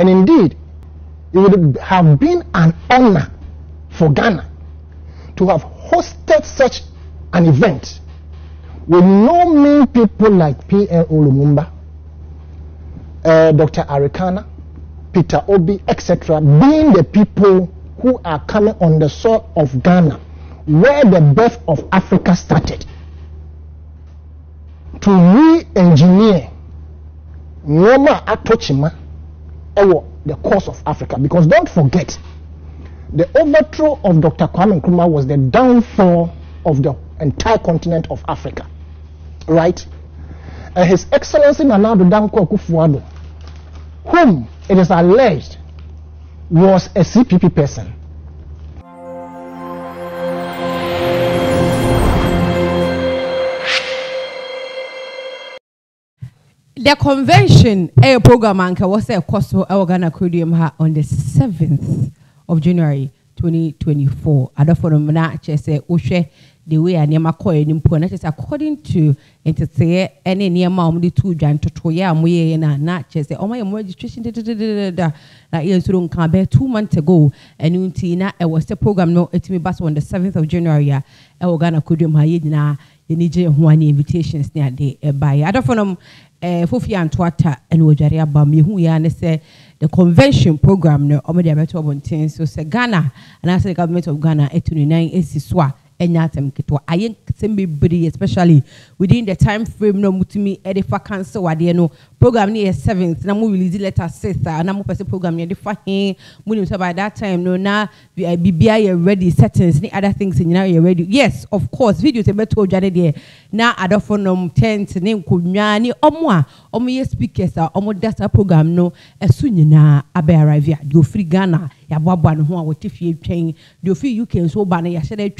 And indeed, it would have been an honor for Ghana to have hosted such an event with no mean people like P.L. Lumumba, Dr. Arikana, Peter Obi, etc., being the people who are coming on the soil of Ghana, where the birth of Africa started, to re-engineer Noma Atochima the course of Africa. Because don't forget, the overthrow of Dr. Kwame Nkrumah was the downfall of the entire continent of Africa, right? And His Excellency Nana Addo Akufo Addo, whom it is alleged was a CPP person. The convention, a program anchor was a cost of Ghana Codium on the 7th of January 2024. Other for the Manache say, Oshe, the way I name a coin in Punaches according to Interse any near Mam the 2 Jan to Toya, Moye and Natchez, oh my registration that years don't come back 2 months ago. And Untina, it was the program no it me bus on the 7th of January. Ghana Codium Hayina, the Niger one invitations near the by other for them. Fofi and Twata and Ojaria Bami, who ya say the convention program no Omedia Beto Bontin, so say Ghana, and I say the government of Ghana, 829 Siswa, and Yatem Kitwa. I ain't Simbi Bri, especially within the time frame no mutimi edifa cancel no program near 7th, Namu release letter 6th, and Namu person program near the fahing, Munim by that time, no na BBI ready settings, any other things in you ready. Yes, of course, videos a beto Jade na adophonum tent name Kunyani Omwa, Omo speakers, Omo data program no, as soon na abe arrive ya, do free Ghana, ya Babwan who are what if you train, do free UK so banner, ya said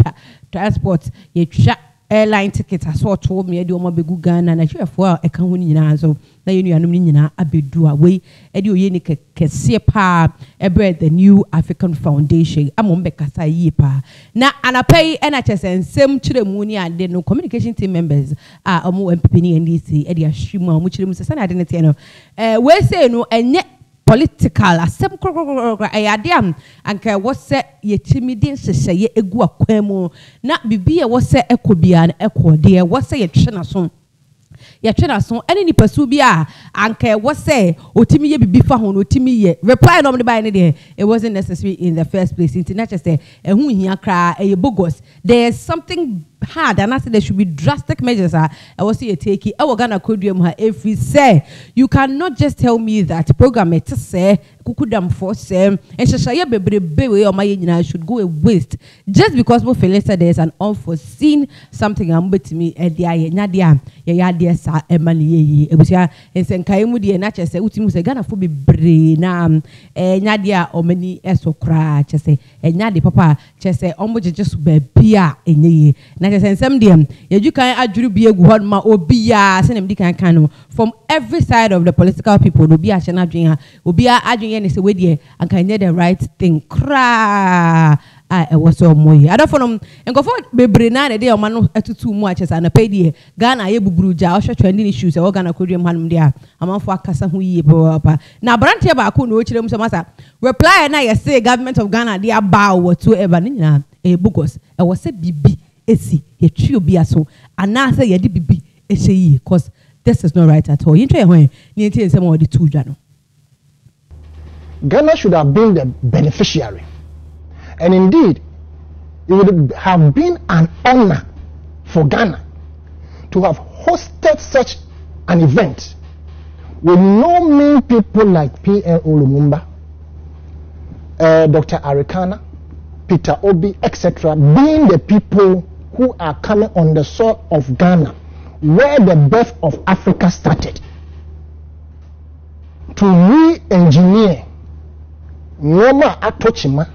transport, ye chat. Airline tickets I saw told me I do my big Ghana and I share for a canyon so na you know abedu away edu ye ni Kesi pa ebre the New African Foundation amombe kasa yi pa na anapay NHS and same chire mu ni ade no communication team members omo MPP ni NDC e dia hwima omo chire mu se na ade ne te no we say no enye political asem ayadiam anka wose yetimide seseye egu akwemu na bibia wose ekobia na ekode wose yetwe na so ene ni pasu bia anka wose otimi ye bibi fa ho no otimi ye reply no me buy ne de it wasn't necessary in the first place international say ehun hia kra bogus there's something hard and I said there should be drastic measures I was see a take it Ghana Codium if we say you cannot just tell me that program it say kukudam for say and shashaya bebrebe or my should go a waste just because we feel later there's an unforeseen something I'm with me at the nadia ya dear sa emani ebusia and sen kaimu di nature say utimu say Ghana for be na nadia or many esokra chese and nadi papa chese omoje just be bia enye and some them you can adjure be a good ma obia send them can from every side of the political people no be a chana dream obia adjure any say we there and can do the right thing cra I was so moye I don't for them and go for bebre na de o manu etutu mu aches and pay there Ghana ye bubruja o hwe trending issues e Ghana Codium hanum there amanfo akasa ho yie papa na branch ba ko no chirem so masa reply na ye say government of Ghana they bow whatsoever ni Bogus e was say bibi esi ye trio bia so anasa ye di bibi eseyi cause this is not right at all. You try when you tell some of the 2 Jano. Ghana should have been the beneficiary, and indeed, it would have been an honor for Ghana to have hosted such an event with no mean people like P.L. Lumumba, Dr. Arikana, Peter Obi, etc., being the people who are coming on the soil of Ghana, where the birth of Africa started, to re-engineer Noma Atochima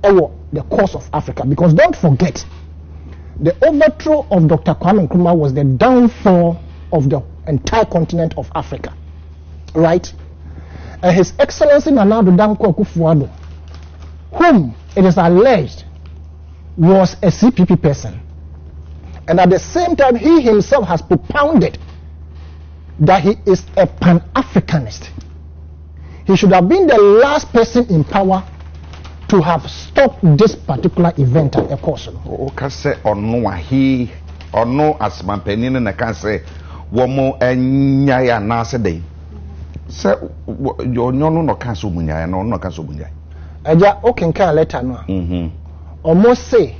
the course of Africa. Because don't forget, the overthrow of Dr. Kwame Nkrumah was the downfall of the entire continent of Africa, right? And His Excellency Nana Akufo Addo, whom it is alleged was a CPP person, and at the same time he himself has propounded that he is a Pan-Africanist. he should have been the last person in power to have stopped this particular event at a course. Okay, say or no, he or no as my penny and I can say one more and yaya nasa day. Say your no cancel munya no cancel munya. Aja okay can letter no. Almost say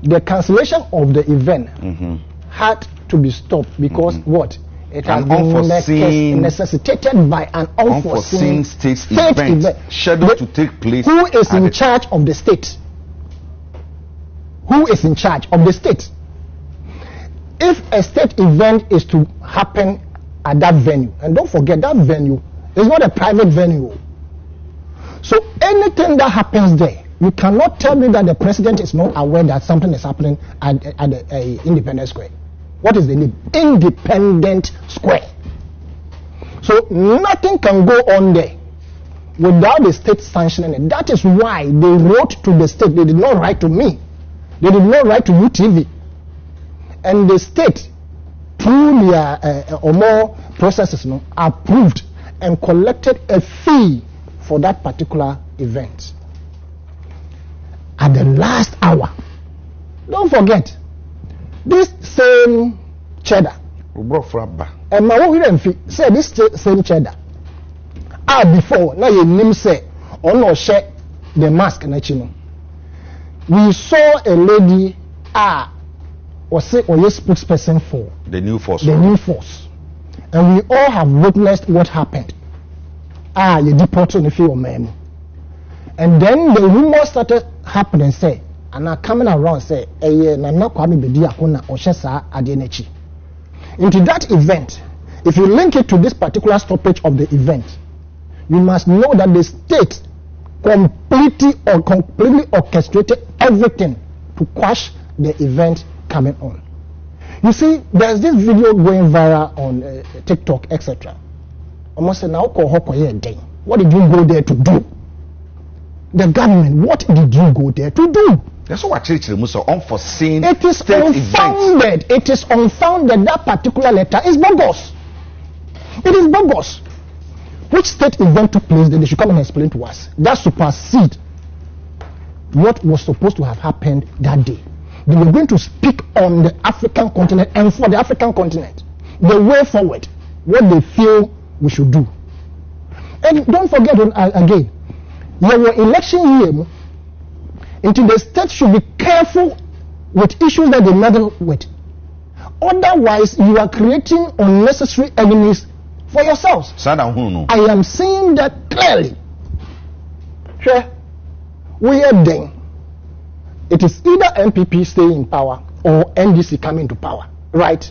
the cancellation of the event had to be stopped because what? It has been necessitated by an unforeseen state event scheduled to take place. Who is in charge of the state? Who is in charge of the state? If a state event is to happen at that venue, and don't forget that venue is not a private venue. So anything that happens there, you cannot tell me that the president is not aware that something is happening at the Independence Square. What is the name? Independent Square. So nothing can go on there without the state sanctioning it. That is why they wrote to the state. They did not write to me. They did not write to UTV. And the state, through their or more processes, approved and collected a fee for that particular event. At the last hour, don't forget, this same cheddar, and my own say this same cheddar, before now your name say or no share the mask and we saw a lady or say or your spokesperson for the new force, and we all have witnessed what happened. You deported if you man. And then the rumor started happening, say, and are coming around, say, Nana Kwame Bediakona or Shesa Adenechi. Into that event, if you link it to this particular stoppage of the event, you must know that the state completely orchestrated everything to quash the event coming on. You see, there's this video going viral on TikTok, etc. Almost now, what did you go there to do? The government, what did you go there to do? That's what church was unforeseen. It is unfounded. It is unfounded. That particular letter is bogus. It is bogus. Which state event took place? Then they should come and explain to us. That supersedes what was supposed to have happened that day. They were going to speak on the African continent and for the African continent, the way forward, what they feel we should do. And don't forget again, there were election year, into the state should be careful with issues that they meddle with. Otherwise, you are creating unnecessary enemies for yourselves. I am saying that clearly. Sure, we are then. It is either MPP staying in power or NDC coming to power, right?